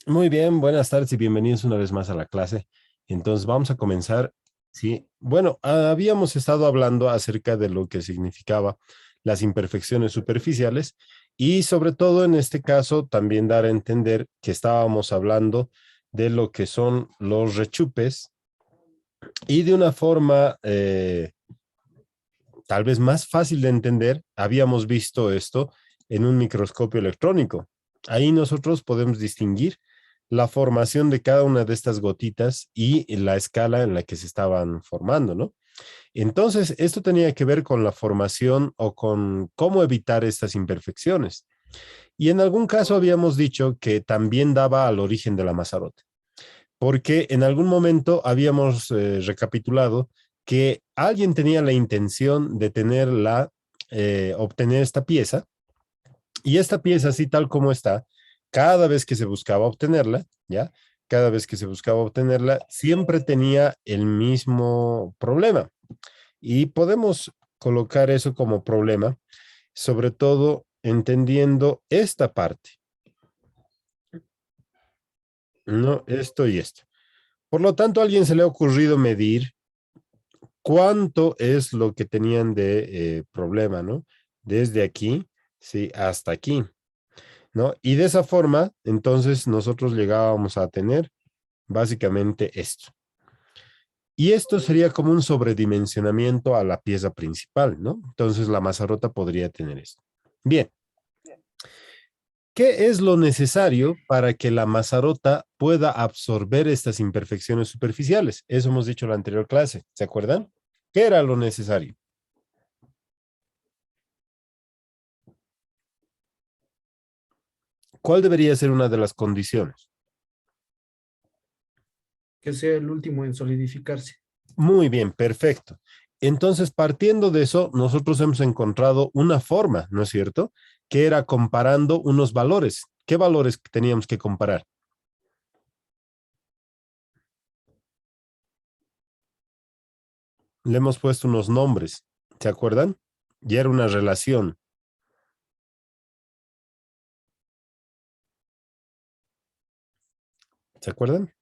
Muy bien, buenas tardes y bienvenidos una vez más a la clase. Entonces vamos a comenzar. Sí, bueno, habíamos estado hablando acerca de lo que significaba las imperfecciones superficiales y sobre todo en este caso también dar a entender que estábamos hablando de lo que son los rechupes y de una forma tal vez más fácil de entender, habíamos visto esto en un microscopio electrónico. Ahí nosotros podemos distinguir la formación de cada una de estas gotitas y la escala en la que se estaban formando, ¿no? Entonces, esto tenía que ver con la formación o con cómo evitar estas imperfecciones. Y en algún caso habíamos dicho que también daba al origen de la Mazarota, porque en algún momento habíamos recapitulado que alguien tenía la intención de obtener esta pieza, y esta pieza, así tal como está, cada vez que se buscaba obtenerla, ¿ya? Cada vez que se buscaba obtenerla, siempre tenía el mismo problema. Y podemos colocar eso como problema, sobre todo entendiendo esta parte, ¿no? Esto y esto. Por lo tanto, a alguien se le ha ocurrido medir cuánto es lo que tenían de problema, ¿no? Desde aquí, sí, hasta aquí, ¿no? Y de esa forma, entonces nosotros llegábamos a tener básicamente esto. Y esto sería como un sobredimensionamiento a la pieza principal, ¿no? Entonces la mazarrota podría tener esto. Bien, ¿qué es lo necesario para que la mazarrota pueda absorber estas imperfecciones superficiales? Eso hemos dicho en la anterior clase, ¿se acuerdan? ¿Qué era lo necesario? ¿Cuál debería ser una de las condiciones? Que sea el último en solidificarse. Muy bien, perfecto. Entonces, partiendo de eso, nosotros hemos encontrado una forma, ¿no es cierto? Que era comparando unos valores. ¿Qué valores teníamos que comparar? Le hemos puesto unos nombres, ¿se acuerdan? Y era una relación, ¿se acuerdan?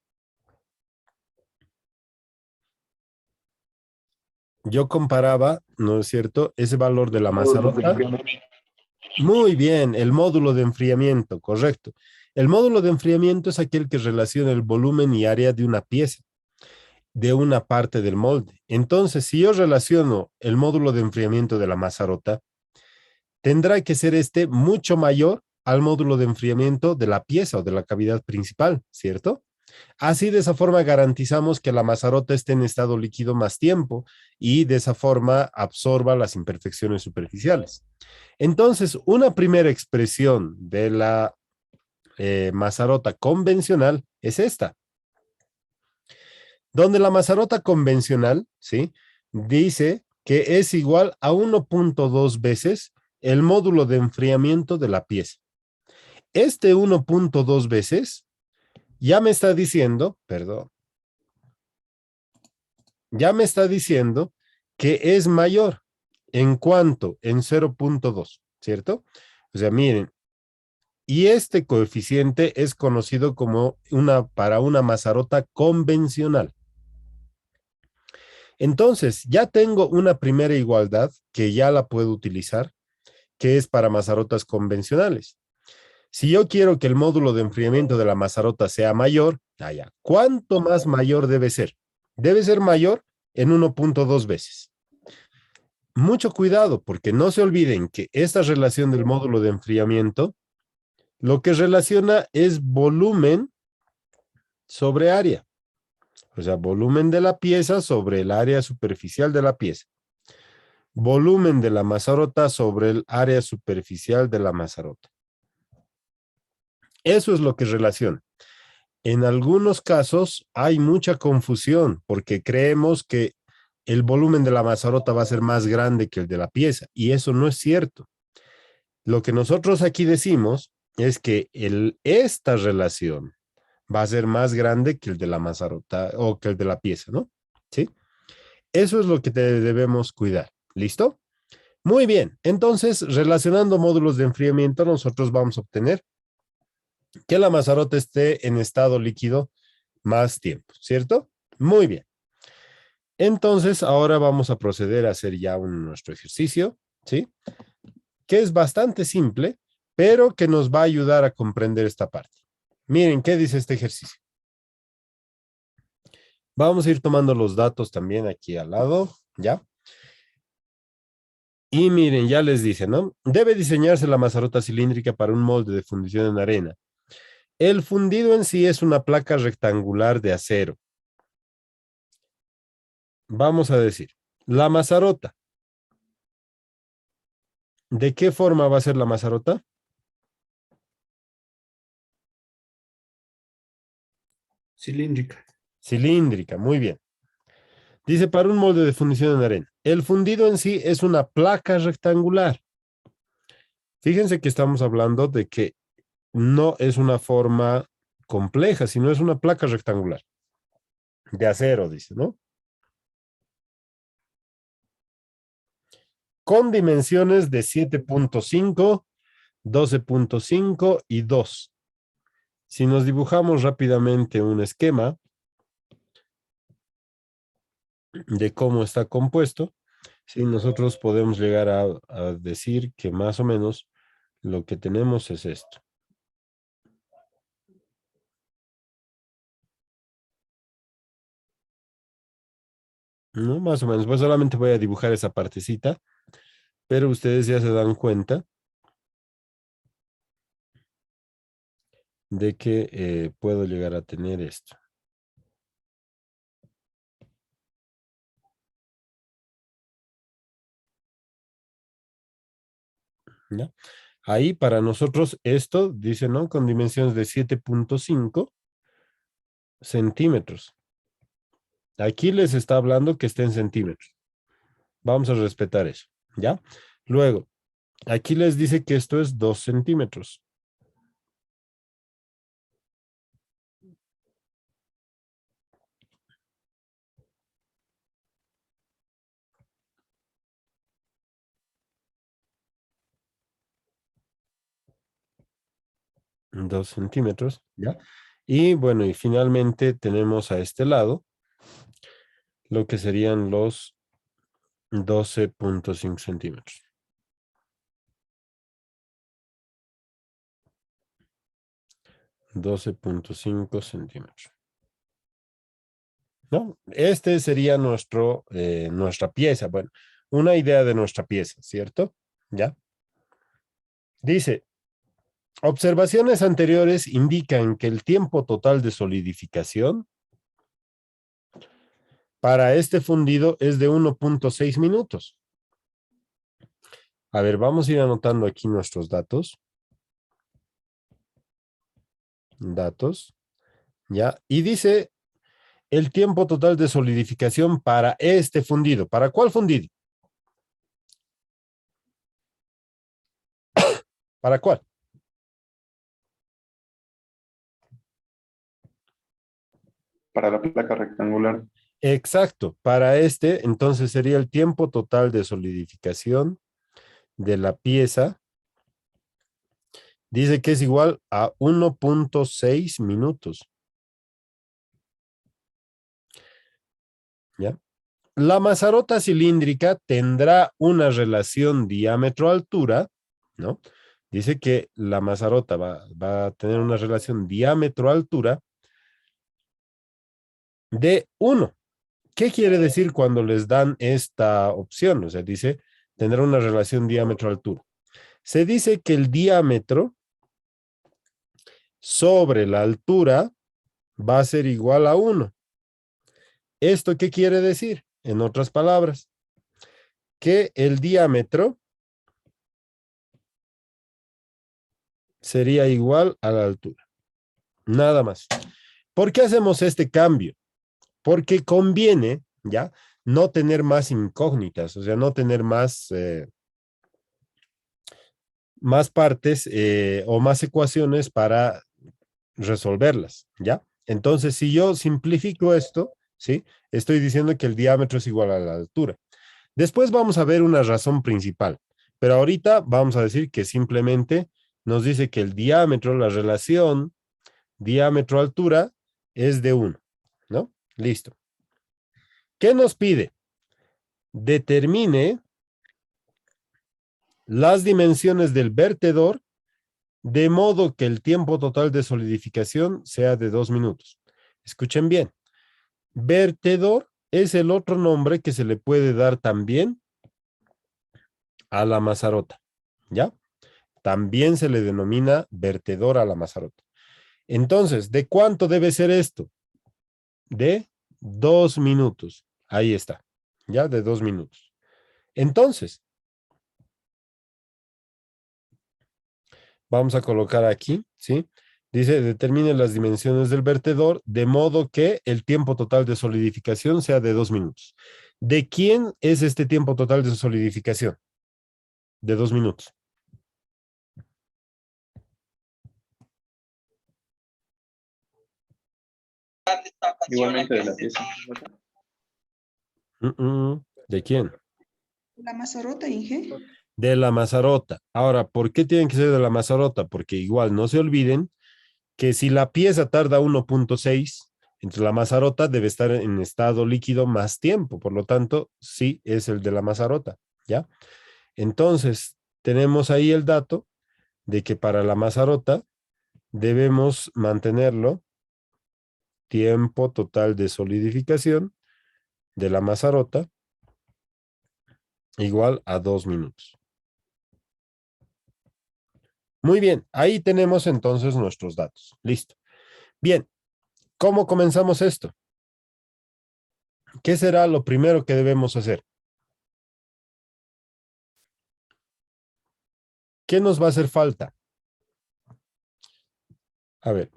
Yo comparaba, ¿no es cierto? Ese valor de la mazarrota. Muy bien, el módulo de enfriamiento, correcto. El módulo de enfriamiento es aquel que relaciona el volumen y área de una pieza, de una parte del molde. Entonces, si yo relaciono el módulo de enfriamiento de la mazarrota, tendrá que ser este mucho mayor al módulo de enfriamiento de la pieza o de la cavidad principal, ¿cierto? Así, de esa forma, garantizamos que la mazarrota esté en estado líquido más tiempo y de esa forma absorba las imperfecciones superficiales. Entonces, una primera expresión de la mazarrota convencional es esta, donde la mazarrota convencional, ¿sí? Dice que es igual a 1.2 veces el módulo de enfriamiento de la pieza. Este 1.2 veces ya me está diciendo, perdón, ya me está diciendo que es mayor en cuanto en 0.2, ¿cierto? O sea, miren, y este coeficiente es conocido como para una mazarrota convencional. Entonces, ya tengo una primera igualdad que ya la puedo utilizar, que es para mazarrotas convencionales. Si yo quiero que el módulo de enfriamiento de la mazarrota sea mayor, ¿cuánto más mayor debe ser? Debe ser mayor en 1.2 veces. Mucho cuidado, porque no se olviden que esta relación del módulo de enfriamiento lo que relaciona es volumen sobre área, o sea, volumen de la pieza sobre el área superficial de la pieza. Volumen de la mazarrota sobre el área superficial de la mazarrota. Eso es lo que relaciona. En algunos casos hay mucha confusión porque creemos que el volumen de la mazarrota va a ser más grande que el de la pieza y eso no es cierto. Lo que nosotros aquí decimos es que esta relación va a ser más grande que el de la mazarrota o que el de la pieza, ¿no? ¿Sí? Eso es lo que debemos cuidar. ¿Listo? Muy bien. Entonces, relacionando módulos de enfriamiento, nosotros vamos a obtener que la mazarota esté en estado líquido más tiempo, ¿cierto? Muy bien. Entonces, ahora vamos a proceder a hacer ya nuestro ejercicio, ¿sí? Que es bastante simple, pero que nos va a ayudar a comprender esta parte. Miren, ¿qué dice este ejercicio? Vamos a ir tomando los datos también aquí al lado, ¿ya? Y miren, ya les dice, ¿no? Debe diseñarse la mazarota cilíndrica para un molde de fundición en arena. El fundido en sí es una placa rectangular de acero. Vamos a decir, la mazarota. ¿De qué forma va a ser la mazarota? Cilíndrica. Cilíndrica, muy bien. Dice para un molde de fundición en arena. El fundido en sí es una placa rectangular. Fíjense que estamos hablando de que no es una forma compleja, sino es una placa rectangular de acero, dice, ¿no? Con dimensiones de 7.5, 12.5 y 2. Si nos dibujamos rápidamente un esquema de cómo está compuesto, sí, nosotros podemos llegar a decir que más o menos lo que tenemos es esto. ¿No? Más o menos, pues solamente voy a dibujar esa partecita, pero ustedes ya se dan cuenta de que puedo llegar a tener esto. ¿Ya? Ahí para nosotros esto dice, ¿no? Con dimensiones de 7.5 centímetros. Aquí les está hablando que esté en centímetros. Vamos a respetar eso, ¿ya? Luego, aquí les dice que esto es 2 centímetros. Dos centímetros, ¿ya? Y bueno, y finalmente tenemos a este lado lo que serían los 12.5 centímetros. 12.5 centímetros. ¿No? Este sería nuestra pieza. Bueno, una idea de nuestra pieza, ¿cierto? ¿Ya? Dice, observaciones anteriores indican que el tiempo total de solidificación para este fundido es de 1.6 minutos. A ver, vamos a ir anotando aquí nuestros datos. Datos, ¿ya? Y dice el tiempo total de solidificación para este fundido. ¿Para cuál fundido? ¿Para cuál? Para la placa rectangular. Exacto, para este, entonces sería el tiempo total de solidificación de la pieza. Dice que es igual a 1.6 minutos. ¿Ya? La mazarota cilíndrica tendrá una relación diámetro-altura, ¿no? Dice que la mazarota va a tener una relación diámetro-altura de 1. ¿Qué quiere decir cuando les dan esta opción? O sea, dice tener una relación diámetro-altura. Se dice que el diámetro sobre la altura va a ser igual a 1. ¿Esto qué quiere decir? En otras palabras, que el diámetro sería igual a la altura. Nada más. ¿Por qué hacemos este cambio? Porque conviene, ¿ya? No tener más incógnitas, o sea, no tener más partes o más ecuaciones para resolverlas, ¿ya? Entonces, si yo simplifico esto, ¿sí? Estoy diciendo que el diámetro es igual a la altura. Después vamos a ver una razón principal, pero ahorita vamos a decir que simplemente nos dice que el diámetro, la relación diámetro-altura es de 1, ¿no? Listo. ¿Qué nos pide? Determine las dimensiones del vertedor de modo que el tiempo total de solidificación sea de 2 minutos. Escuchen bien. Vertedor es el otro nombre que se le puede dar también a la mazarota, ¿ya? También se le denomina vertedor a la mazarota. Entonces, ¿de cuánto debe ser esto? De 2 minutos. Ahí está, ¿ya? De 2 minutos. Entonces, vamos a colocar aquí, ¿sí? Dice, determine las dimensiones del vertedor de modo que el tiempo total de solidificación sea de 2 minutos. ¿De quién es este tiempo total de solidificación? De 2 minutos. Igualmente de la pieza. ¿De quién? La mazorota, Inge. De la mazarota. Ahora, ¿por qué tienen que ser de la mazarota? Porque igual no se olviden que si la pieza tarda 1.6, entonces la mazarota debe estar en estado líquido más tiempo. Por lo tanto, sí es el de la mazarota, ¿ya? Entonces, tenemos ahí el dato de que para la mazarota debemos mantenerlo tiempo total de solidificación de la mazarota igual a 2 minutos. Muy bien, ahí tenemos entonces nuestros datos. Listo. Bien, ¿cómo comenzamos esto? ¿Qué será lo primero que debemos hacer? ¿Qué nos va a hacer falta? A ver,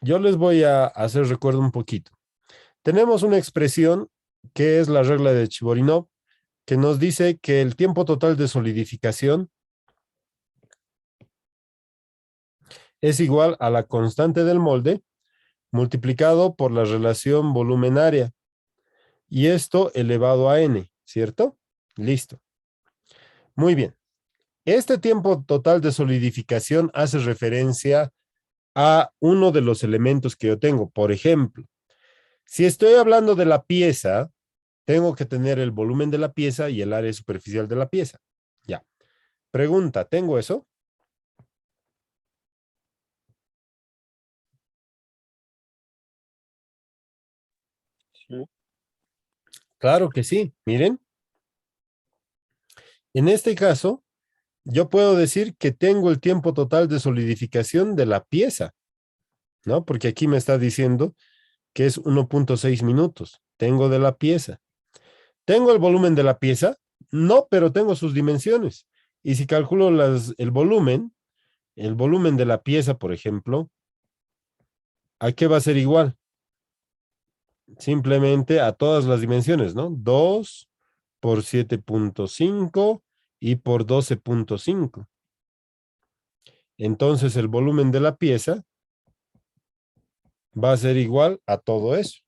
yo les voy a hacer recuerdo un poquito. Tenemos una expresión que es la regla de Chiborinov, que nos dice que el tiempo total de solidificación es igual a la constante del molde multiplicado por la relación volumen-área. Y esto elevado a n, ¿cierto? Listo. Muy bien. Este tiempo total de solidificación hace referencia a uno de los elementos que yo tengo. Por ejemplo, si estoy hablando de la pieza, tengo que tener el volumen de la pieza y el área superficial de la pieza. Ya. Pregunta, ¿tengo eso? Sí. Claro que sí. Miren, en este caso, yo puedo decir que tengo el tiempo total de solidificación de la pieza, ¿no? Porque aquí me está diciendo que es 1.6 minutos. Tengo de la pieza. ¿Tengo el volumen de la pieza? No, pero tengo sus dimensiones. Y si calculo el volumen de la pieza, por ejemplo, ¿a qué va a ser igual? Simplemente a todas las dimensiones, ¿no? 2 por 7.5 y por 12.5. Entonces el volumen de la pieza va a ser igual a todo eso.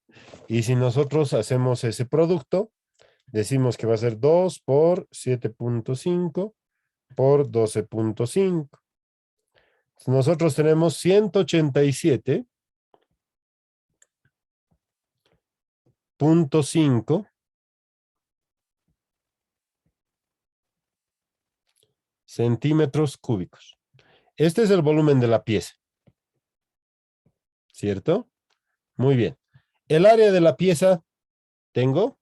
Y si nosotros hacemos ese producto, decimos que va a ser 2 por 7.5 por 12.5. Nosotros tenemos 187.5 centímetros cúbicos. Este es el volumen de la pieza, ¿cierto? Muy bien. El área de la pieza, tengo.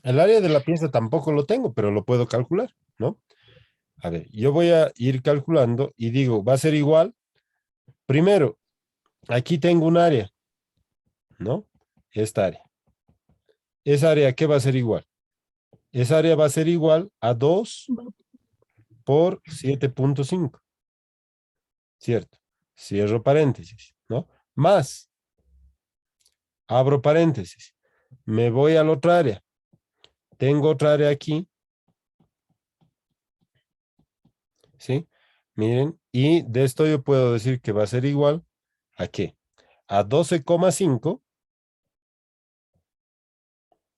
El área de la pieza tampoco lo tengo, pero lo puedo calcular, ¿no? A ver, yo voy a ir calculando y digo, va a ser igual. Primero, aquí tengo un área, ¿no? Esta área. Esa área, ¿qué va a ser igual? Esa área va a ser igual a 2 por 7.5, ¿cierto? Cierro paréntesis, ¿no? Más, abro paréntesis, me voy a la otra área. Tengo otra área aquí, ¿sí? Miren, y de esto yo puedo decir que va a ser igual ¿a qué? a 12,5.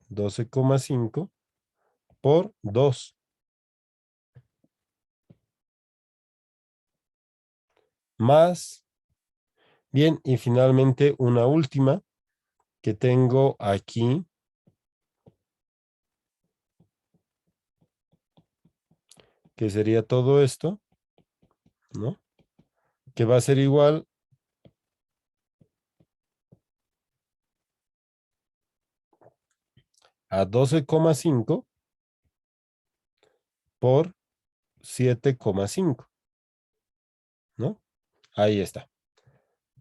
12,5 por 2. Más, bien, y finalmente una última que tengo aquí, que sería todo esto, ¿no? Que va a ser igual a 12,5 por 7,5, ¿no? Ahí está.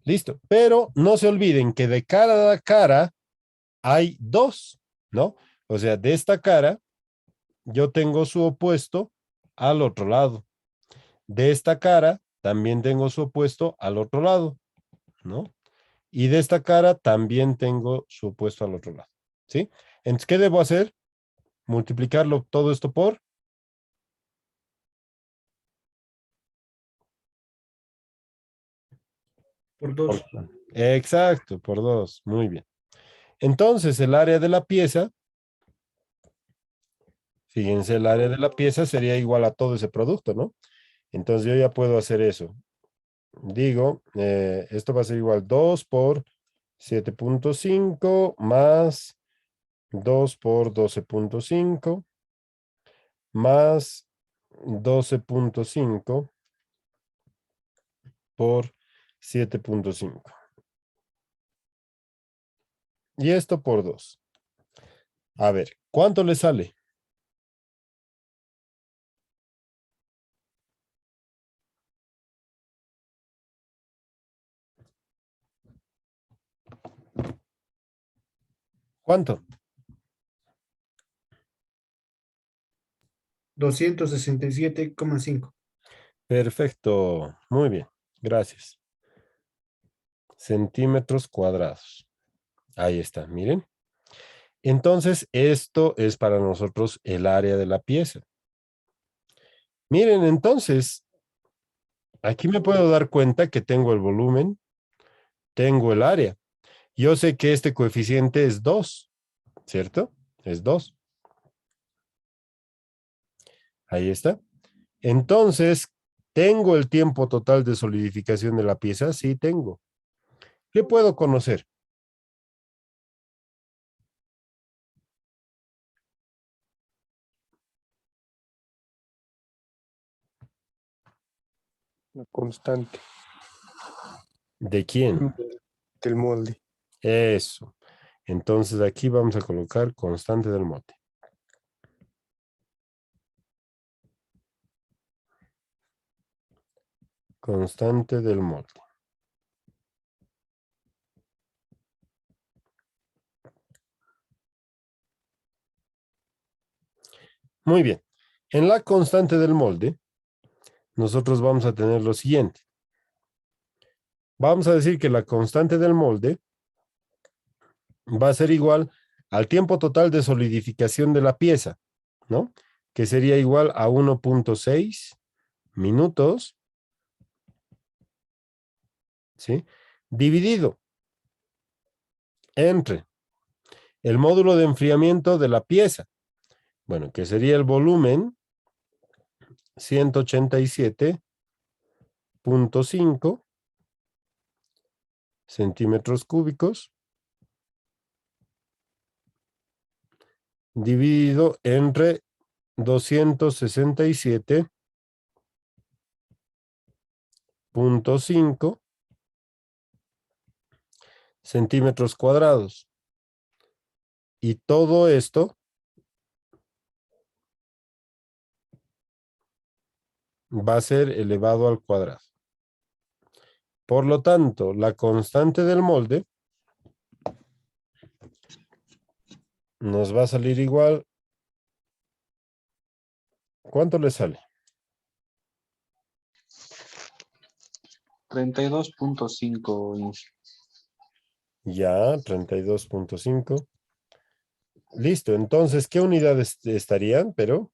Listo. Pero no se olviden que de cada cara hay dos, ¿no? O sea, de esta cara yo tengo su opuesto al otro lado. De esta cara también tengo su opuesto al otro lado, ¿no? Y de esta cara también tengo su opuesto al otro lado, ¿sí? Entonces, ¿qué debo hacer? Multiplicarlo todo esto por... Por 2. Exacto, por 2. Muy bien. Entonces, el área de la pieza, fíjense, el área de la pieza sería igual a todo ese producto, ¿no? Entonces, yo ya puedo hacer eso. Digo, esto va a ser igual 2 por 7,5 más 2 por 12,5 más 12,5 por 7,5. Y esto por 2. A ver, ¿cuánto le sale? ¿Cuánto? 267,5. Perfecto. Muy bien. Gracias. Centímetros cuadrados. Ahí está, miren. Entonces, esto es para nosotros el área de la pieza. Miren, entonces, aquí me puedo dar cuenta que tengo el volumen, tengo el área. Yo sé que este coeficiente es 2, ¿cierto? Es 2. Ahí está. Entonces, ¿tengo el tiempo total de solidificación de la pieza? Sí, tengo. ¿Qué puedo conocer? La constante ¿De quién? del molde. Eso. Entonces, aquí vamos a colocar constante del molde. Constante del molde. Muy bien. En la constante del molde, nosotros vamos a tener lo siguiente. Vamos a decir que la constante del molde va a ser igual al tiempo total de solidificación de la pieza, ¿no? Que sería igual a 1,6 minutos, ¿sí? Dividido entre el módulo de enfriamiento de la pieza, bueno, que sería el volumen 187,5 centímetros cúbicos, dividido entre 267,5 centímetros cuadrados. Y todo esto va a ser elevado al cuadrado. Por lo tanto, la constante del molde nos va a salir igual. ¿Cuánto le sale? 32,5. Ya, 32,5. Listo, entonces, ¿qué unidades estarían? Pero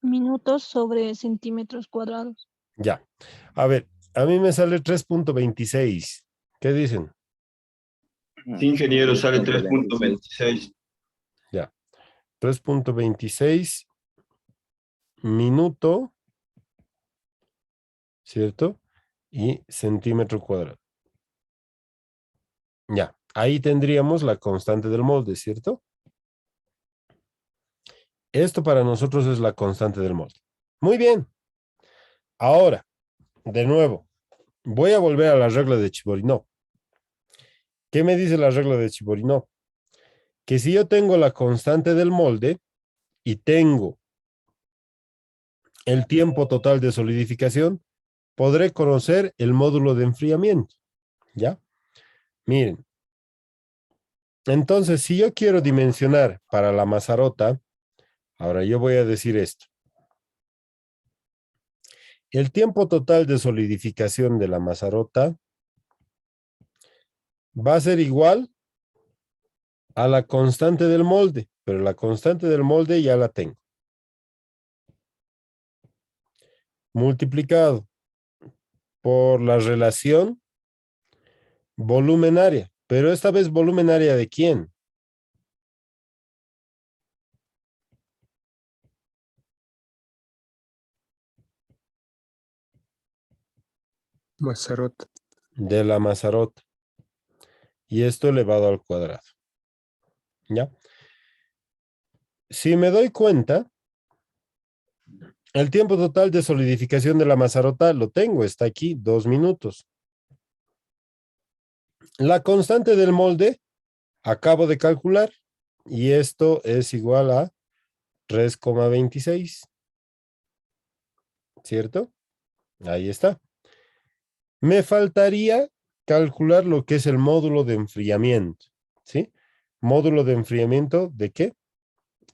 Minutos sobre centímetros cuadrados. Ya. A ver, a mí me sale 3.26. ¿Qué dicen? Sí, ingeniero, sale 3.26. 3.26. Ya. 3.26 minuto, ¿cierto? Y centímetro cuadrado. Ya. Ahí tendríamos la constante del molde, ¿cierto? Esto para nosotros es la constante del molde. Muy bien. Ahora, de nuevo, voy a volver a la regla de Chiborinó. ¿Qué me dice la regla de Chiborinó? Que si yo tengo la constante del molde y tengo el tiempo total de solidificación, podré conocer el módulo de enfriamiento. ¿Ya? Miren. Entonces, si yo quiero dimensionar para la mazarota, ahora yo voy a decir esto. El tiempo total de solidificación de la mazarota va a ser igual a la constante del molde, pero la constante del molde ya la tengo. Multiplicado por la relación volumenaria, pero esta vez volumenaria ¿de quién? Mazarota. De la mazarota. Y esto elevado al cuadrado. ¿Ya? Si me doy cuenta, el tiempo total de solidificación de la mazarota lo tengo, está aquí, 2 minutos. La constante del molde, acabo de calcular, y esto es igual a 3,26. ¿Cierto? Ahí está. Me faltaría calcular lo que es el módulo de enfriamiento, ¿sí? Módulo de enfriamiento ¿de qué?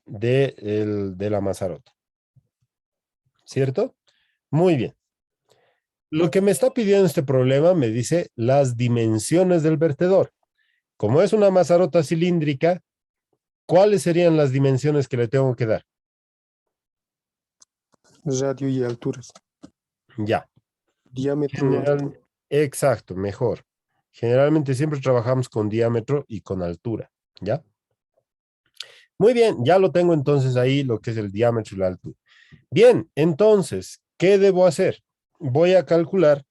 De la mazarota. ¿Cierto? Muy bien. Lo que me está pidiendo este problema me dice las dimensiones del vertedor. Como es una mazarota cilíndrica, ¿cuáles serían las dimensiones que le tengo que dar? Radio y alturas. Ya. Diámetro. Exacto, mejor. Generalmente siempre trabajamos con diámetro y con altura, ¿ya? Muy bien, ya lo tengo entonces ahí, lo que es el diámetro y la altura. Bien, entonces, ¿qué debo hacer? Voy a calcular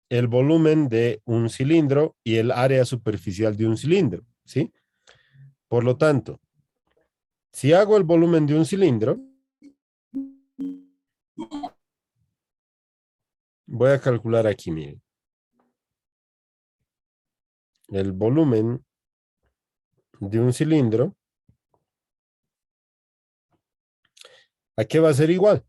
el volumen de un cilindro y el área superficial de un cilindro, ¿sí? Por lo tanto, si hago el volumen de un cilindro, voy a calcular aquí, miren. El volumen de un cilindro, ¿a qué va a ser igual?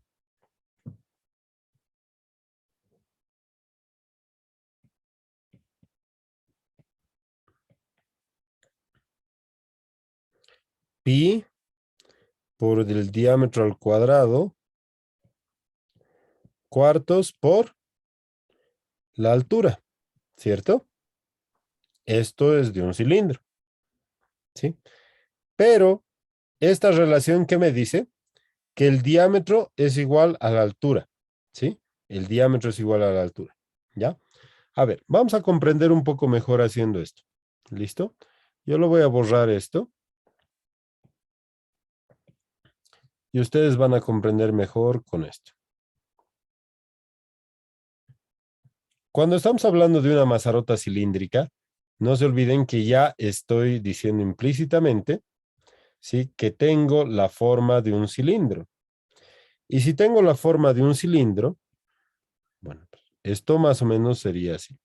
Pi por el diámetro al cuadrado, cuartos por la altura, ¿cierto? Esto es de un cilindro, ¿sí? Pero esta relación que me dice que el diámetro es igual a la altura, ¿sí? El diámetro es igual a la altura, ¿ya? A ver, vamos a comprender un poco mejor haciendo esto. ¿Listo? Yo lo voy a borrar esto. Y ustedes van a comprender mejor con esto. Cuando estamos hablando de una mazarota cilíndrica, no se olviden que ya estoy diciendo implícitamente, ¿sí?, que tengo la forma de un cilindro. Y si tengo la forma de un cilindro, bueno, pues esto más o menos sería así.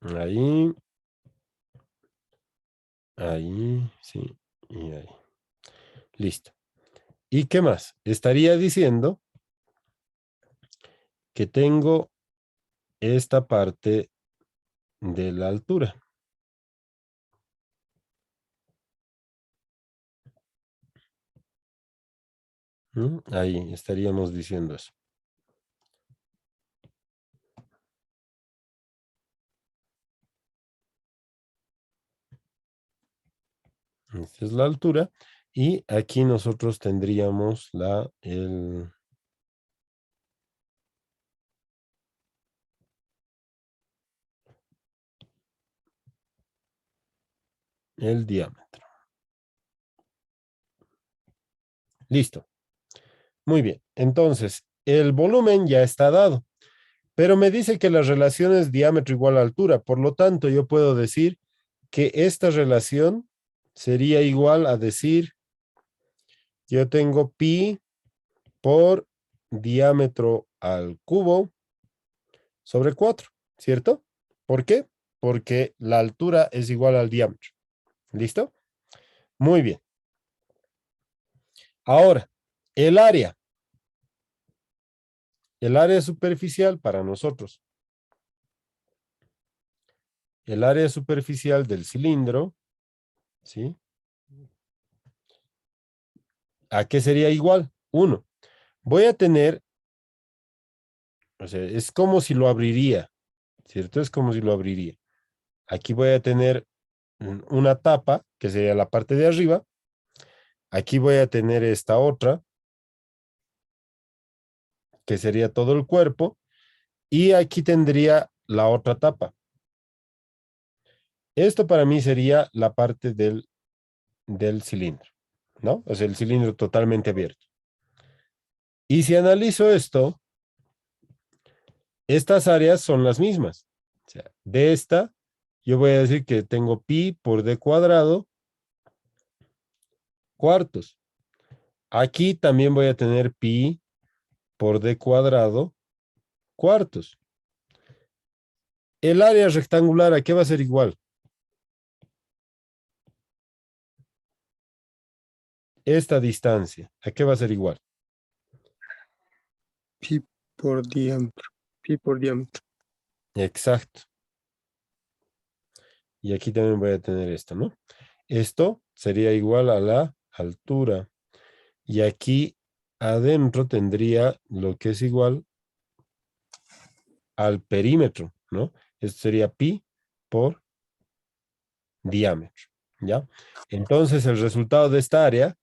Ahí, ahí, sí, y ahí. Listo. ¿Y qué más? Estaría diciendo que tengo esta parte de la altura. ¿Mm? Ahí estaríamos diciendo eso. Esta es la altura. Y aquí nosotros tendríamos el diámetro. Listo. Muy bien. Entonces, el volumen ya está dado, pero me dice que la relación es diámetro igual a altura. Por lo tanto, yo puedo decir que esta relación sería igual a decir, yo tengo pi por diámetro al cubo sobre 4, ¿cierto? ¿Por qué? Porque la altura es igual al diámetro. ¿Listo? Muy bien. Ahora, el área. El área superficial para nosotros. El área superficial del cilindro, ¿sí? ¿A qué sería igual? 1. Voy a tener, o sea, es como si lo abriría, ¿cierto? Es como si lo abriría. Aquí voy a tener una tapa, que sería la parte de arriba. Aquí voy a tener esta otra, que sería todo el cuerpo. Y aquí tendría la otra tapa. Esto para mí sería la parte del cilindro, ¿no? O sea, el cilindro totalmente abierto. Y si analizo esto, estas áreas son las mismas. O sea, de esta, yo voy a decir que tengo pi por d cuadrado cuartos. Aquí también voy a tener pi por d cuadrado cuartos. El área rectangular, ¿a qué va a ser igual? Esta distancia, ¿a qué va a ser igual? Pi por diámetro. Pi por diámetro. Exacto. Y aquí también voy a tener esto, ¿no? Esto sería igual a la altura. Y aquí adentro tendría lo que es igual al perímetro, ¿no? Esto sería pi por diámetro, ¿ya? Entonces el resultado de esta área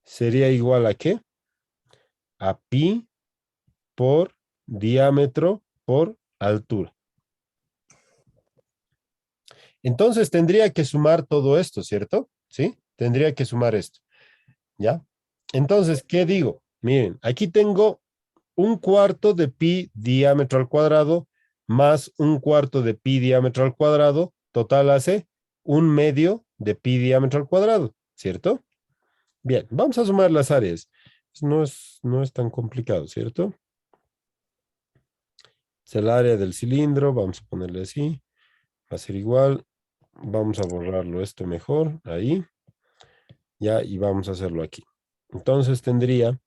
sería igual a ¿qué? A pi por diámetro por altura. Entonces tendría que sumar todo esto, ¿cierto? ¿Sí? Tendría que sumar esto, ¿ya? Entonces, ¿qué digo? Miren, aquí tengo un cuarto de pi diámetro al cuadrado más un cuarto de pi diámetro al cuadrado, total hace un medio de pi diámetro al cuadrado, ¿cierto? Bien, vamos a sumar las áreas. No es tan complicado, ¿cierto? Es el área del cilindro, vamos a ponerle así, va a ser igual, vamos a borrarlo esto mejor, ahí, ya, y vamos a hacerlo aquí. Entonces tendría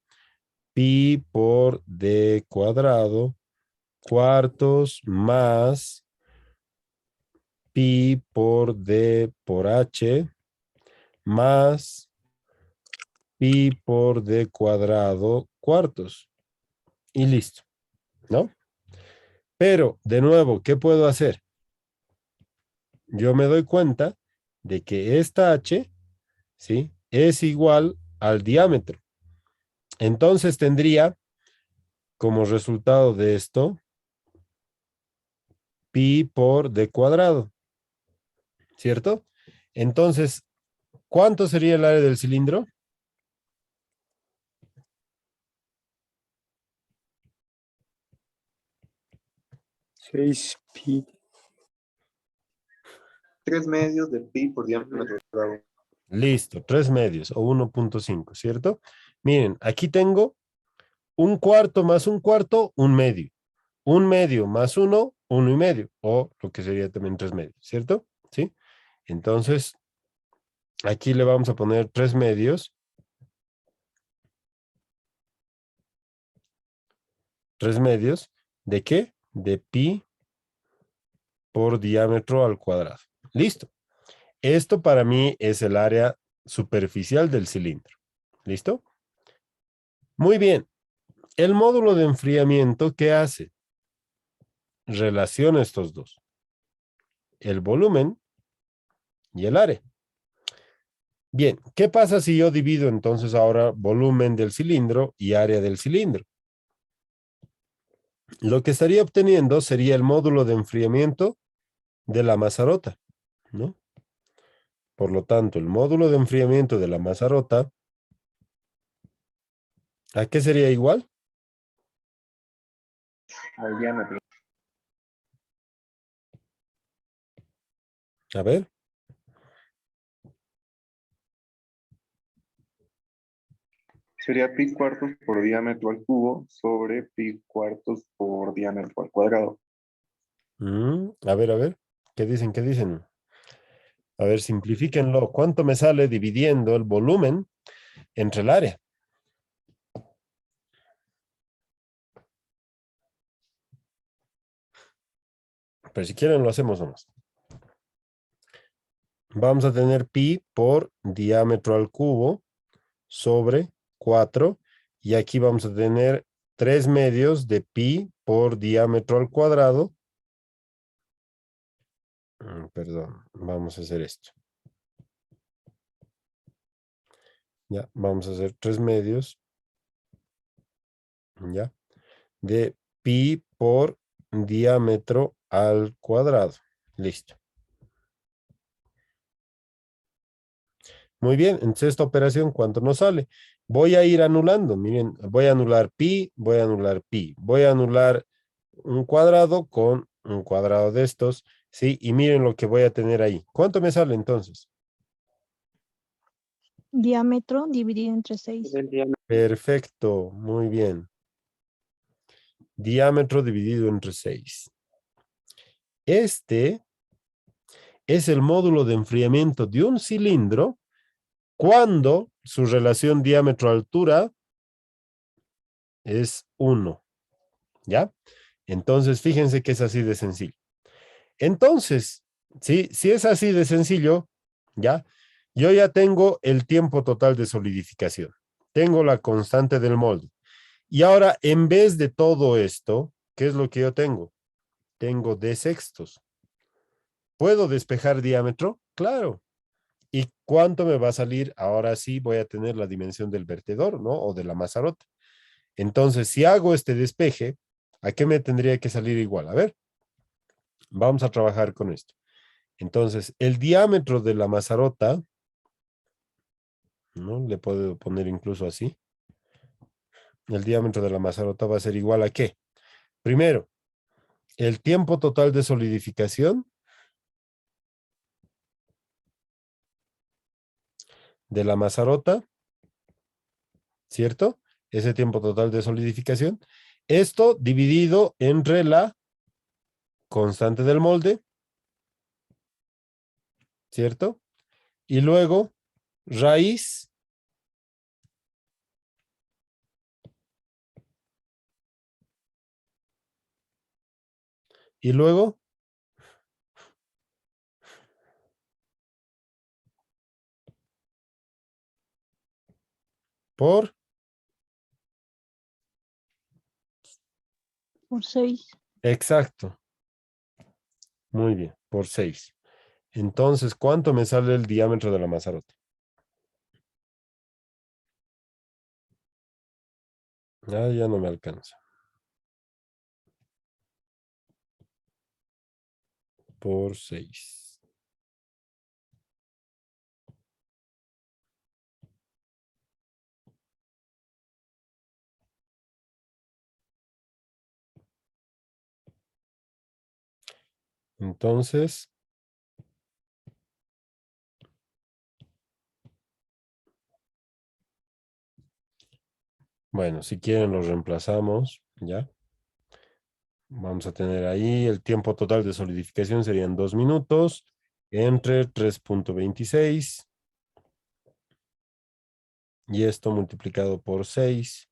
pi por d cuadrado cuartos más pi por d por h más pi por d cuadrado cuartos. Y listo, ¿no? Pero, de nuevo, ¿qué puedo hacer? Yo me doy cuenta de que esta h, ¿sí? Es igual al diámetro. Entonces tendría como resultado de esto pi por d cuadrado, ¿cierto? Entonces, ¿cuánto sería el área del cilindro? 6 pi. 3 medios de pi por diámetro cuadrado. Listo, 3 medios o 1.5, ¿cierto? Miren, aquí tengo un cuarto más un cuarto, un medio. Un medio más uno, uno y medio, o lo que sería también 3 medios, ¿cierto? ¿Sí? Entonces, aquí le vamos a poner 3 medios. 3 medios, ¿de qué? De pi por diámetro al cuadrado. Listo. Esto para mí es el área superficial del cilindro. ¿Listo? Muy bien. El módulo de enfriamiento, ¿qué hace? Relaciona estos dos. El volumen y el área. Bien, ¿qué pasa si yo divido entonces ahora volumen del cilindro y área del cilindro? Lo que estaría obteniendo sería el módulo de enfriamiento de la mazarota, ¿no? Por lo tanto, el módulo de enfriamiento de la mazarota, ¿a qué sería igual? Al diámetro. A ver, Sería pi cuartos por diámetro al cubo sobre pi cuartos por diámetro al cuadrado. a ver, ¿qué dicen? ¿Qué dicen? A ver, simplifíquenlo. ¿Cuánto me sale dividiendo el volumen entre el área? Pero si quieren lo hacemos nomás. Vamos a tener pi por diámetro al cubo sobre 4. Y aquí vamos a tener 3 medios de pi por diámetro al cuadrado. Perdón, vamos a hacer esto. Ya, vamos a hacer 3 medios. Ya, de pi por diámetro al cuadrado. Listo. Muy bien, entonces esta operación, ¿cuánto nos sale? Voy a ir anulando, miren, voy a anular pi, voy a anular pi, voy a anular un cuadrado con un cuadrado de estos, ¿sí? Y miren lo que voy a tener ahí. ¿Cuánto me sale entonces? Diámetro dividido entre 6. El diámetro. Perfecto, muy bien. Diámetro dividido entre 6. Este es el módulo de enfriamiento de un cilindro cuando su relación diámetro-altura es 1, ¿ya? Entonces, fíjense que es así de sencillo. Entonces, ¿sí? Si es así de sencillo, ¿ya? Yo ya tengo el tiempo total de solidificación. Tengo la constante del molde. Y ahora, en vez de todo esto, ¿qué es lo que yo tengo? Tengo d sextos. ¿Puedo despejar diámetro? Claro. ¿Y cuánto me va a salir? Ahora sí voy a tener la dimensión del vertedor, ¿no? O de la mazarota. Entonces, si hago este despeje, ¿a qué me tendría que salir igual? A ver, vamos a trabajar con esto. Entonces, el diámetro de la mazarota, ¿no? Le puedo poner incluso así. El diámetro de la mazarota va a ser igual a ¿qué? Primero, el tiempo total de solidificación de la mazarota, ¿cierto? Ese tiempo total de solidificación. Esto dividido entre la constante del molde, ¿cierto? Y luego, raíz y luego por, Por 6. exacto, muy bien, por 6. Entonces, ¿cuánto me sale el diámetro de la mazarota? Ah, ya no me alcanza. Por 6. Entonces, bueno, si quieren lo reemplazamos, ¿ya? Vamos a tener ahí el tiempo total de solidificación serían 2 minutos entre 3.26 y esto multiplicado por 6.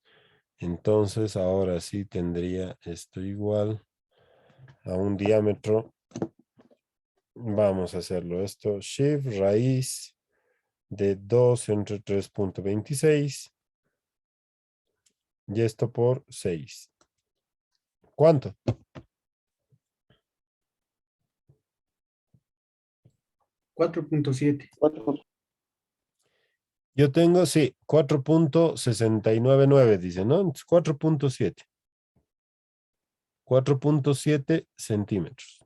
Entonces, ahora sí tendría esto igual a un diámetro. Vamos a hacerlo esto. Shift raíz de 2 entre 3.26 y esto por 6. ¿Cuánto? 4.7. Yo tengo, sí, 4.699 dice, ¿no? Entonces, 4.7. 4.7 centímetros.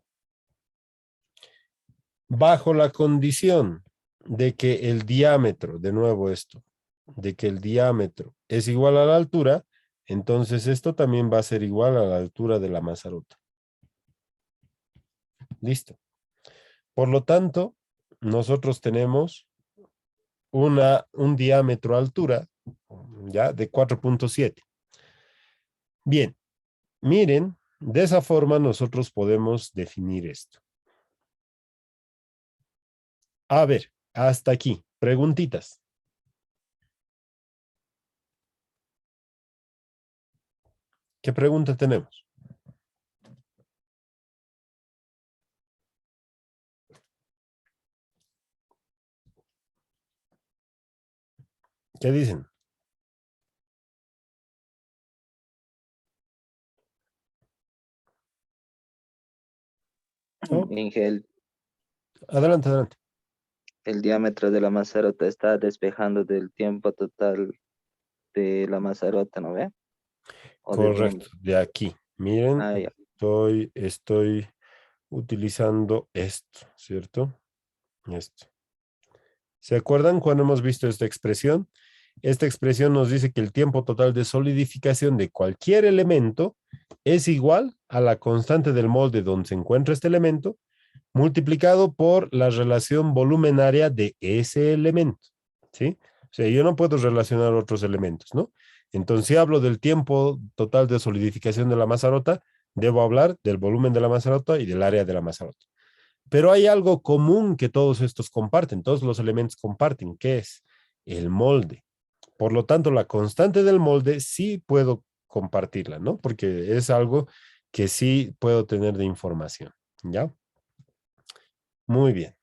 Bajo la condición de que el diámetro, de nuevo esto, de que el diámetro es igual a la altura, entonces esto también va a ser igual a la altura de la mazarota. Listo. Por lo tanto, nosotros tenemos un diámetro altura, ya, de 4.7. Bien, miren, de esa forma nosotros podemos definir esto. A ver, hasta aquí, preguntitas. ¿Qué pregunta tenemos? ¿Qué dicen? ¿No? Inge, Adelante, adelante. el diámetro de la mazarota está despejando del tiempo total de la mazarota, ¿no ve? O del Correcto, diámetro. de aquí. Miren, Ah, ya. estoy utilizando esto, ¿cierto? Esto. ¿Se acuerdan cuando hemos visto esta expresión? Esta expresión nos dice que el tiempo total de solidificación de cualquier elemento es igual a la constante del molde donde se encuentra este elemento multiplicado por la relación volumenaria de ese elemento, ¿sí? O sea, yo no puedo relacionar otros elementos, ¿no? Entonces, si hablo del tiempo total de solidificación de la mazarota, debo hablar del volumen de la mazarota y del área de la mazarota. Pero hay algo común que todos estos comparten, todos los elementos comparten, que es el molde. Por lo tanto, la constante del molde sí puedo compartirla, ¿no? Porque es algo que sí puedo tener de información, ¿ya? Muy bien.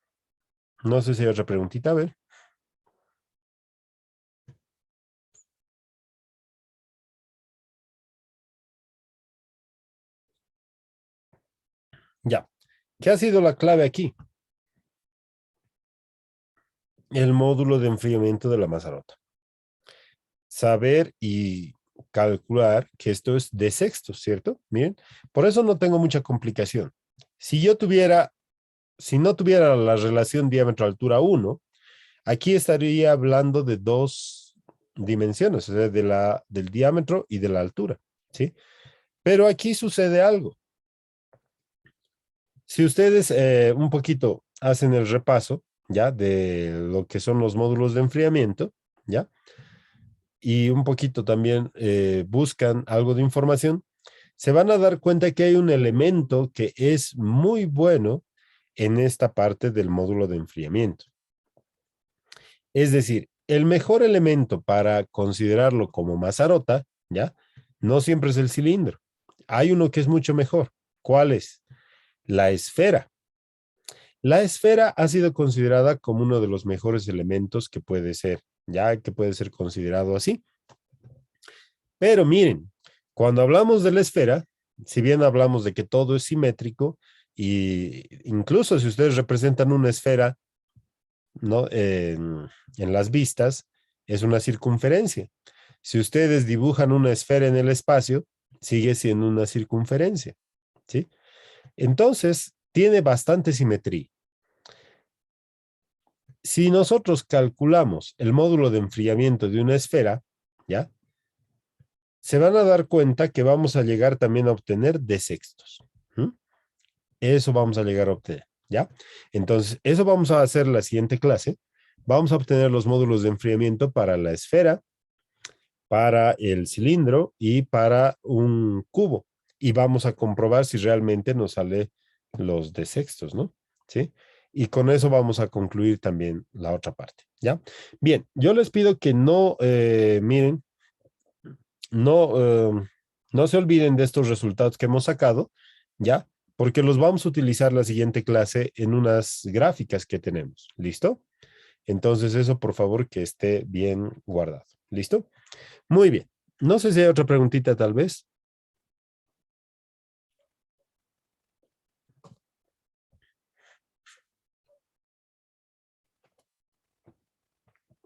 No sé si hay otra preguntita, a ver. Ya. ¿Qué ha sido la clave aquí? El módulo de enfriamiento de la mazarota. Saber y calcular que esto es de sextos, ¿cierto? Miren, por eso no tengo mucha complicación. Si yo tuviera, si no tuviera la relación diámetro-altura 1, aquí estaría hablando de dos dimensiones, o sea, del diámetro y de la altura, ¿sí? Pero aquí sucede algo. Si ustedes un poquito hacen el repaso, ¿ya? De lo que son los módulos de enfriamiento, ¿ya? Y un poquito también buscan algo de información, se van a dar cuenta que hay un elemento que es muy bueno en esta parte del módulo de enfriamiento. Es decir, el mejor elemento para considerarlo como mazarota, ¿ya? No siempre es el cilindro. Hay uno que es mucho mejor. ¿Cuál es? La esfera. La esfera ha sido considerada como uno de los mejores elementos que puede ser, ya que puede ser considerado así. Pero miren, cuando hablamos de la esfera, si bien hablamos de que todo es simétrico, y incluso si ustedes representan una esfera, ¿no? En las vistas, es una circunferencia. Si ustedes dibujan una esfera en el espacio, sigue siendo una circunferencia, ¿sí? Entonces, tiene bastante simetría. Si nosotros calculamos el módulo de enfriamiento de una esfera, ¿ya? Se van a dar cuenta que vamos a llegar también a obtener de sextos. ¿Mm? Eso vamos a llegar a obtener, ¿ya? Entonces, eso vamos a hacer la siguiente clase. Vamos a obtener los módulos de enfriamiento para la esfera, para el cilindro y para un cubo. Y vamos a comprobar si realmente nos sale los de sextos, ¿no? ¿Sí? Y con eso vamos a concluir también la otra parte, ¿ya? Bien, yo les pido que no, miren, no, no se olviden de estos resultados que hemos sacado, ¿ya? Porque los vamos a utilizar la siguiente clase en unas gráficas que tenemos, ¿listo? Entonces eso, por favor, que esté bien guardado, ¿listo? Muy bien. No sé si hay otra preguntita tal vez.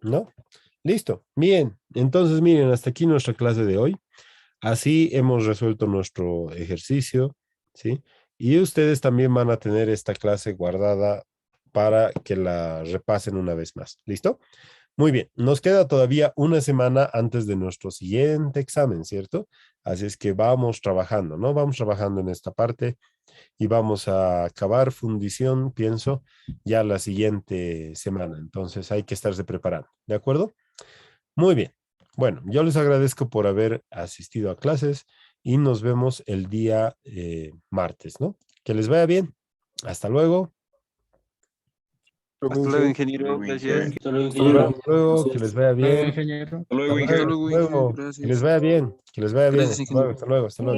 ¿No? Listo. Bien. Entonces, miren, hasta aquí nuestra clase de hoy. Así hemos resuelto nuestro ejercicio, ¿sí? Y ustedes también van a tener esta clase guardada para que la repasen una vez más. ¿Listo? Muy bien. Nos queda todavía una semana antes de nuestro siguiente examen, ¿cierto? Así es que vamos trabajando, ¿no? Vamos trabajando en esta parte y vamos a acabar fundición, pienso, ya la siguiente semana. Entonces hay que estarse preparando, ¿de acuerdo? Muy bien. Bueno, yo les agradezco por haber asistido a clases y nos vemos el día martes, ¿no? Que les vaya bien. Hasta luego. Hasta luego, ingeniero. Gracias. Hasta luego, Hasta ingeniero. luego, que les vaya Hasta luego, bien. ingeniero. Hasta luego, Hasta ingeniero. luego, que les vaya bien, que les vaya bien. Gracias, Hasta luego, ingeniero. hasta luego, hasta luego.